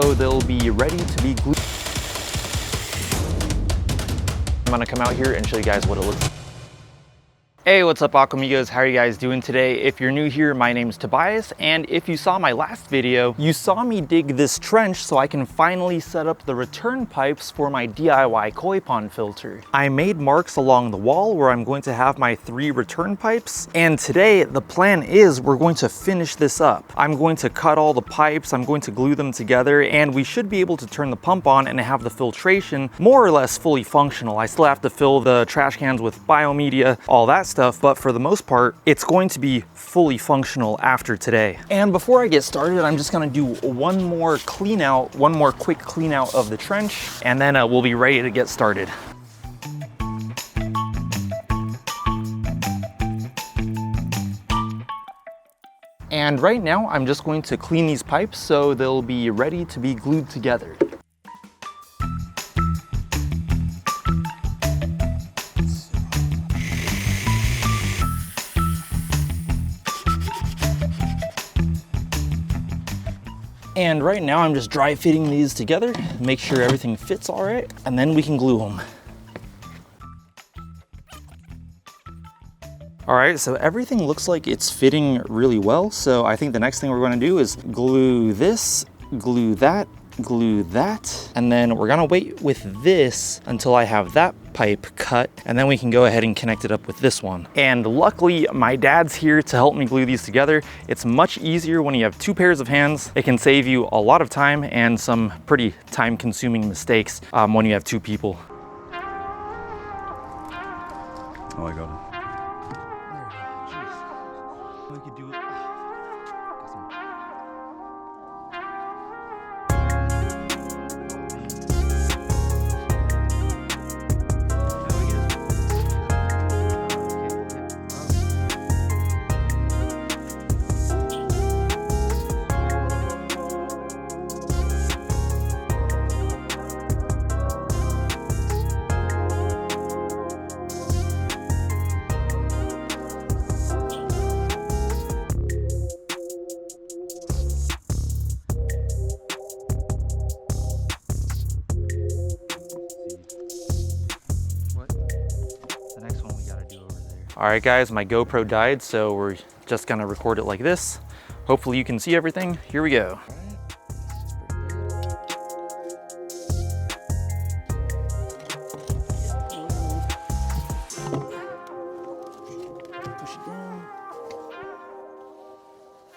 so they'll be ready to be glued. I'm gonna come out here and show you guys what it looks like. Hey, what's up Aquamigos? How are you guys doing today? If you're new here, my name's Tobias, and if you saw my last video, you saw me dig this trench so I can finally set up the return pipes for my DIY koi pond filter. I made marks along the wall where I'm going to have my 3 return pipes, and today the plan is we're going to finish this up. I'm going to cut all the pipes, I'm going to glue them together, and we should be able to turn the pump on and have the filtration more or less fully functional. I still have to fill the trash cans with biomedia, all that stuff, but for the most part, it's going to be fully functional after today. And before I get started, I'm just gonna do one more quick clean out of the trench, and then we'll be ready to get started. And right now, I'm just going to clean these pipes so they'll be ready to be glued together. And right now I'm just dry fitting these together, make sure everything fits all right, and then we can glue them. All right, so everything looks like it's fitting really well. So I think the next thing we're gonna do is glue this, glue that, and then we're gonna wait with this until I have that pipe cut, and then we can go ahead and connect it up with this one. And luckily, my dad's here to help me glue these together. It's much easier when you have 2 pairs of hands. It can save you a lot of time and some pretty time-consuming mistakes when you have 2 people. Oh my God. We could do it. All right guys, my GoPro died, so we're just gonna record it like this. Hopefully you can see everything. Here we go.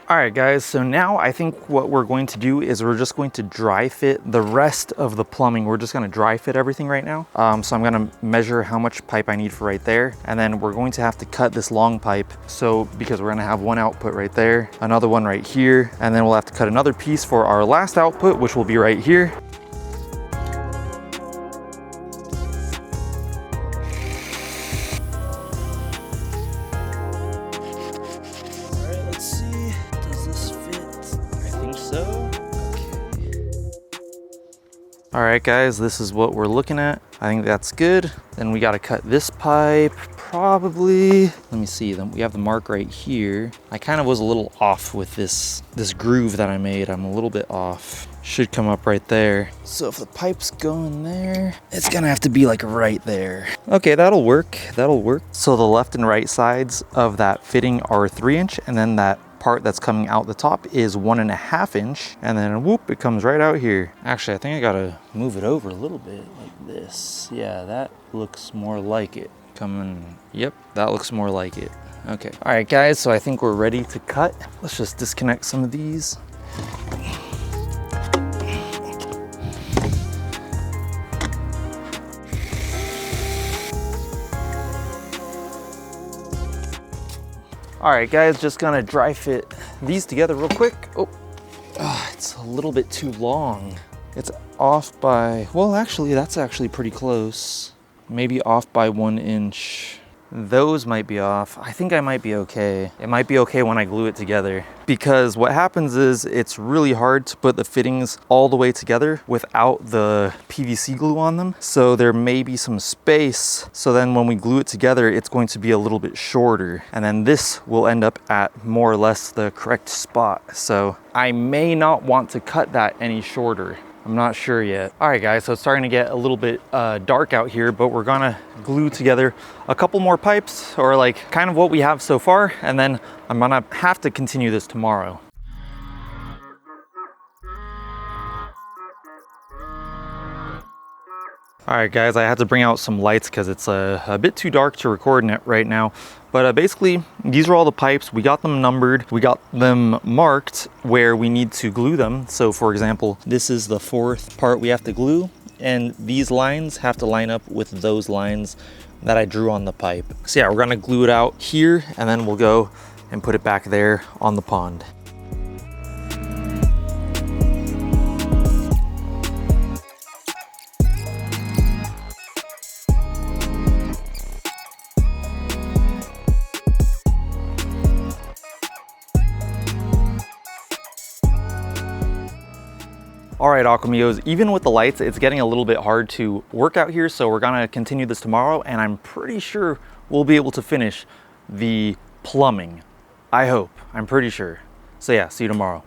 All right guys, so now I think what we're going to do is we're just going to dry fit the rest of the plumbing. We're just gonna dry fit everything right now. So I'm gonna measure how much pipe I need for right there. And then we're going to have to cut this long pipe. So because we're gonna have one output right there, another one right here, and then we'll have to cut another piece for our last output, which will be right here. All right guys, this is what we're looking at. I think that's good. Then we gotta cut this pipe, probably. Let me see, then we have the mark right here. I kind of was a little off with this groove that I made. I'm a little bit off. Should come up right there. So if the pipe's going there, it's gonna have to be like right there. Okay, that'll work, that'll work. So the left and right sides of that fitting are 3-inch, and then that part that's coming out the top is 1.5 inch, and then whoop, it comes right out here. Actually, I think I gotta move it over a little bit like this. Yeah, that looks more like it. Coming, yep, that looks more like it. Okay, all right guys, so I think we're ready to cut. Let's just disconnect some of these. All right guys, just gonna dry fit these together real quick. Oh, it's a little bit too long. It's off by, well actually that's actually pretty close. Maybe off by 1 inch. Those might be off. I think I might be okay. It might be okay when I glue it together, because what happens is it's really hard to put the fittings all the way together without the PVC glue on them. So there may be some space. So then when we glue it together, it's going to be a little bit shorter. And then this will end up at more or less the correct spot. So I may not want to cut that any shorter. I'm not sure yet. All right, guys, so it's starting to get a little bit dark out here, but we're gonna glue together a couple more pipes, or like kind of what we have so far, and then I'm gonna have to continue this tomorrow. All right, guys, I had to bring out some lights because it's a bit too dark to record in it right now. But basically, these are all the pipes. We got them numbered. We got them marked where we need to glue them. So for example, this is the 4th part we have to glue, and these lines have to line up with those lines that I drew on the pipe. So yeah, we're gonna glue it out here, and then we'll go and put it back there on the pond. All right, Aquamigos, even with the lights, it's getting a little bit hard to work out here, so we're gonna continue this tomorrow, and I'm pretty sure we'll be able to finish the plumbing. I hope, I'm pretty sure. So yeah, see you tomorrow.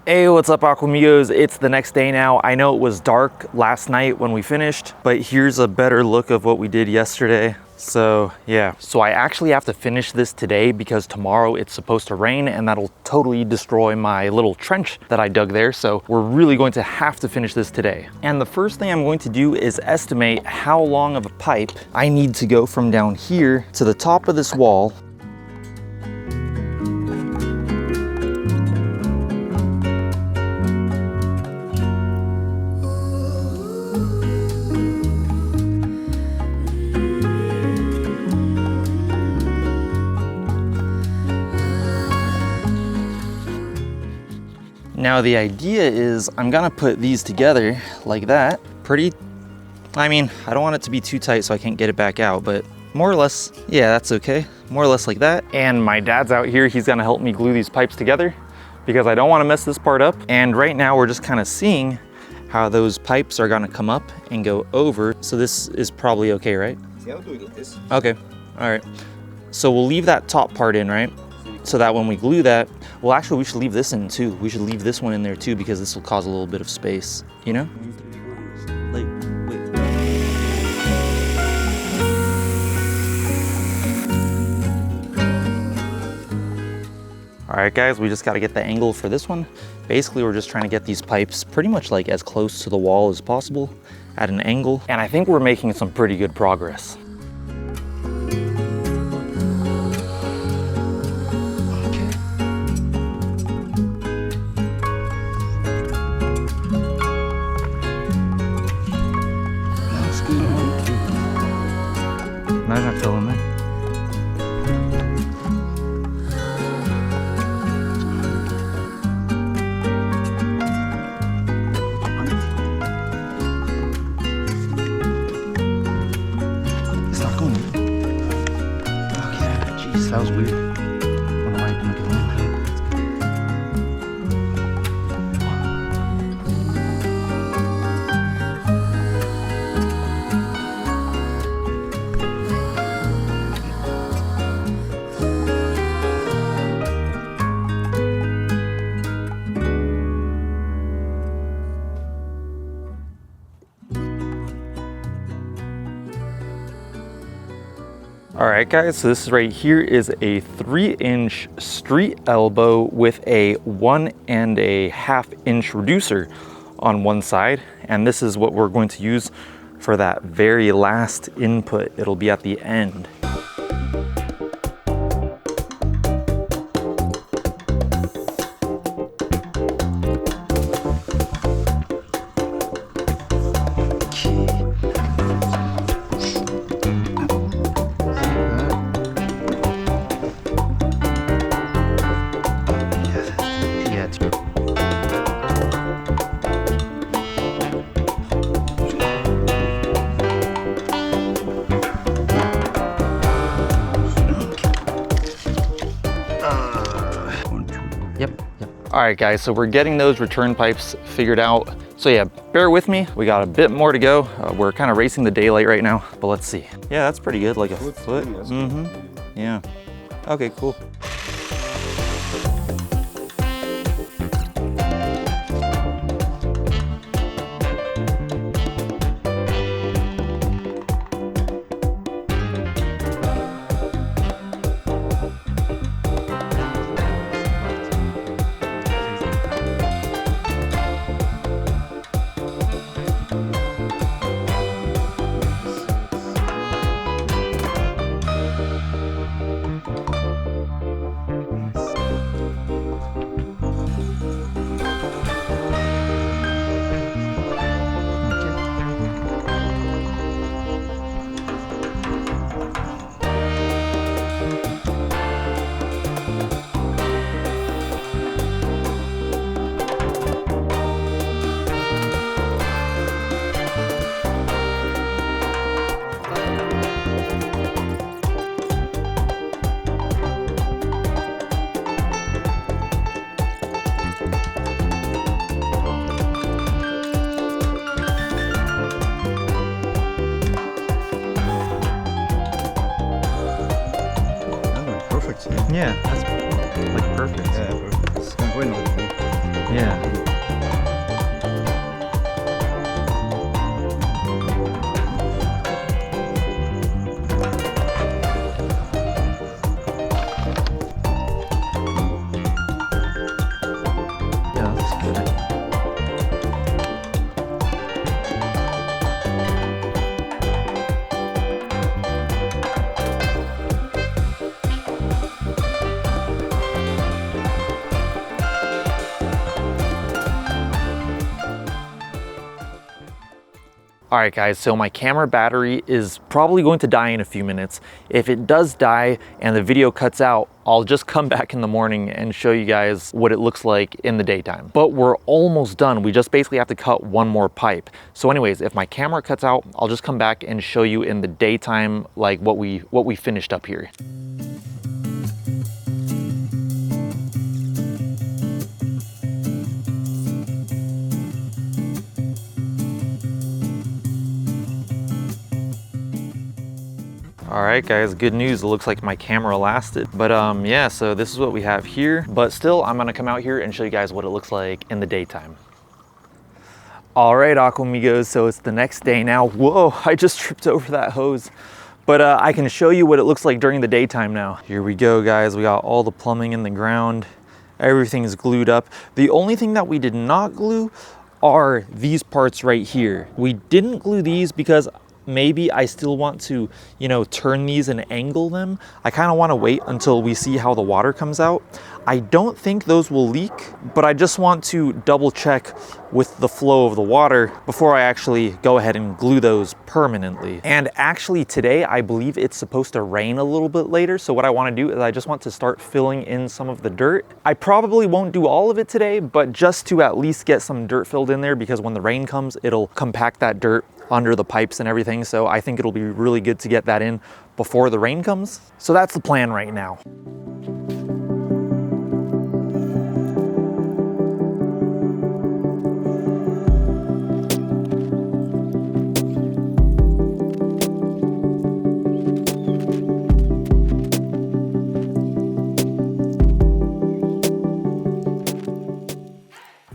Hey, what's up, Aquamigos? It's the next day now. I know it was dark last night when we finished, but here's a better look of what we did yesterday. So yeah, so I actually have to finish this today because tomorrow it's supposed to rain, and that'll totally destroy my little trench that I dug there. So we're really going to have to finish this today. And the first thing I'm going to do is estimate how long of a pipe I need to go from down here to the top of this wall. Now the idea is I'm gonna put these together like that. I mean, I don't want it to be too tight so I can't get it back out, but more or less, yeah, that's okay. More or less like that. And my dad's out here, he's gonna help me glue these pipes together because I don't wanna mess this part up. And right now we're just kind of seeing how those pipes are gonna come up and go over. So this is probably okay, right? Yeah, I'll do it like this. Okay, all right. So we'll leave that top part in, right? So that when we glue that, well, actually we should leave this in too. We should leave this one in there too, because this will cause a little bit of space, you know? Like, wait. All right, guys, we just got to get the angle for this one. Basically, we're just trying to get these pipes pretty much like as close to the wall as possible at an angle. And I think we're making some pretty good progress. Imagine I fell in there. It's not going. Okay, jeez, that was weird. I don't know why I didn't make it land. All right, guys, so this right here is a 3-inch street elbow with a 1.5 inch reducer on one side. And this is what we're going to use for that very last input. It'll be at the end. All right guys, so we're getting those return pipes figured out. So yeah, bear with me. We got a bit more to go. We're kind of racing the daylight right now, but let's see. Yeah, that's pretty good, like a foot. Yeah. Okay, cool. Yeah, that's like perfect. Yeah, perfect. Yeah. Yeah, that's good. All right guys, so my camera battery is probably going to die in a few minutes. If it does die and the video cuts out, I'll just come back in the morning and show you guys what it looks like in the daytime. But we're almost done. We just basically have to cut one more pipe. So anyways, if my camera cuts out, I'll just come back and show you in the daytime like what we finished up here. All right guys, good news. It looks like my camera lasted. But yeah, so this is what we have here. But still, I'm gonna come out here and show you guys what it looks like in the daytime. All right, Aquamigos, so it's the next day now. Whoa, I just tripped over that hose. But I can show you what it looks like during the daytime now. Here we go, guys. We got all the plumbing in the ground. Everything's glued up. The only thing that we did not glue are these parts right here. We didn't glue these because maybe I still want to, you know, turn these and angle them. I kind of want to wait until we see how the water comes out. I don't think those will leak, but I just want to double check with the flow of the water before I actually go ahead and glue those permanently. And actually today, I believe it's supposed to rain a little bit later. So what I want to do is I just want to start filling in some of the dirt. I probably won't do all of it today, but just to at least get some dirt filled in there, because when the rain comes, it'll compact that dirt under the pipes and everything. So I think it'll be really good to get that in before the rain comes. So that's the plan right now.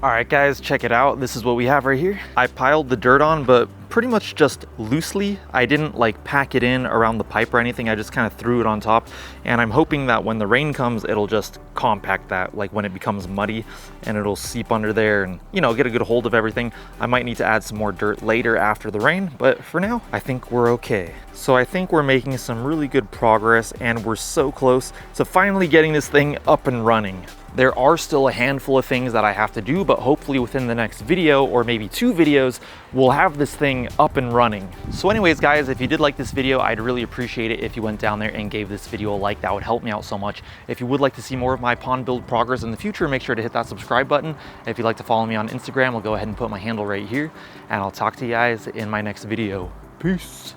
All right guys, check it out. This is what we have right here. I piled the dirt on, but pretty much just loosely. I didn't like pack it in around the pipe or anything. I just kind of threw it on top. And I'm hoping that when the rain comes, it'll just compact that, like when it becomes muddy, and it'll seep under there and, you know, get a good hold of everything. I might need to add some more dirt later after the rain, but for now, I think we're okay. So I think we're making some really good progress, and we're so close to finally getting this thing up and running. There are still a handful of things that I have to do, but hopefully within the next video, or maybe 2 videos, we'll have this thing up and running. So anyways, guys, if you did like this video, I'd really appreciate it if you went down there and gave this video a like. That would help me out so much. If you would like to see more of my pond build progress in the future, make sure to hit that subscribe button. If you'd like to follow me on Instagram, I'll go ahead and put my handle right here, and I'll talk to you guys in my next video. Peace.